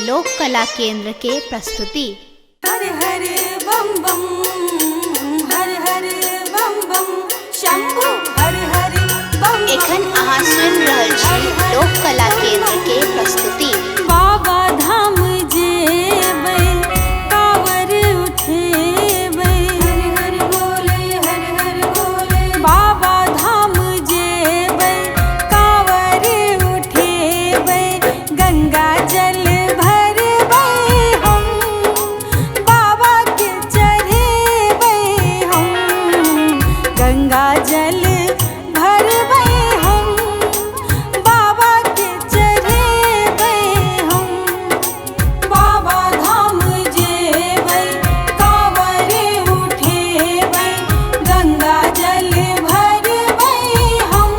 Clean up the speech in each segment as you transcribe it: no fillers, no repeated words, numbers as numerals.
लोक कला केंद्र के प्रस्तुति। हर हर बम बम, हर हर बम बम, शंभु हर हर बम। एखन अहाँ सुनि रहल छी लोक कला केंद्र के प्रस्तुति। बाबा धाम जेबै, कांवर उठेबै, हर हर बोले, हर हर बोले। बाबा धाम जेबै, कांवर उठेबै, गंगा जल भरबै हम, बाबा के चढ़ेबै हम, गंगा जल भरबै हम, बाबा के चढ़ेबै हम। बाबा धाम जेबै, कांवर उठेबै, गंगा जल भरबै हम,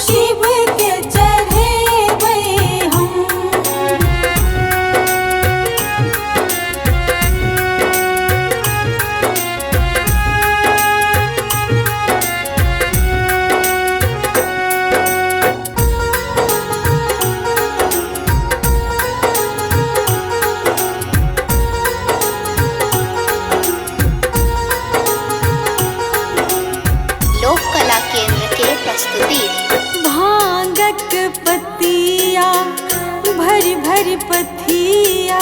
शिव के चढ़ेबै हम। लोक कला केंद्र के प्रस्तुति। भांगक पतिया भरी भरी पथिया,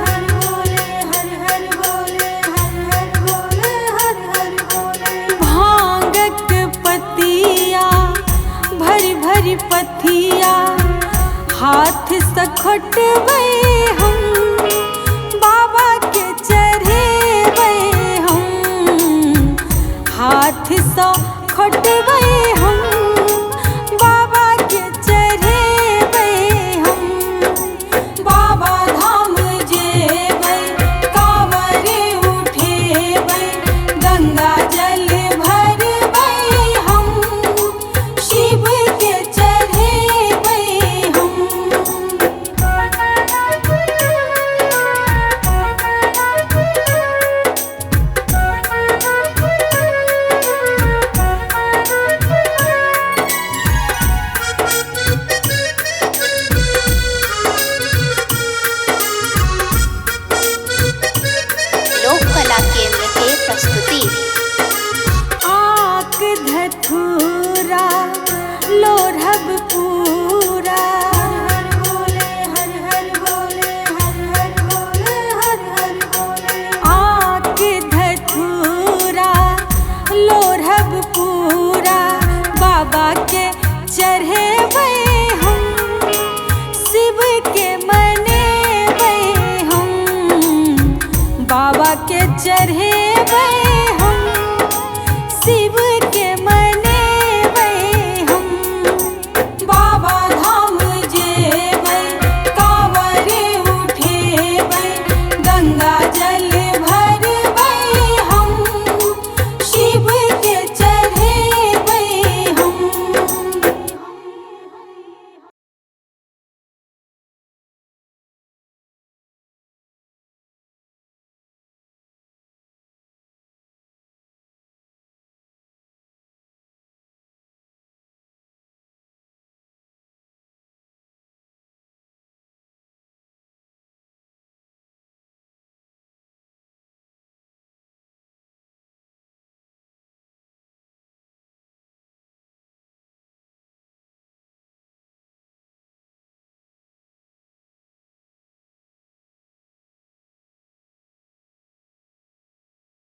हर बोले, हर हर बोले, हर हर बोले, हर हर बोले। भांगक पतिया भरी भरी पथिया, हाथ से खोटबै हम,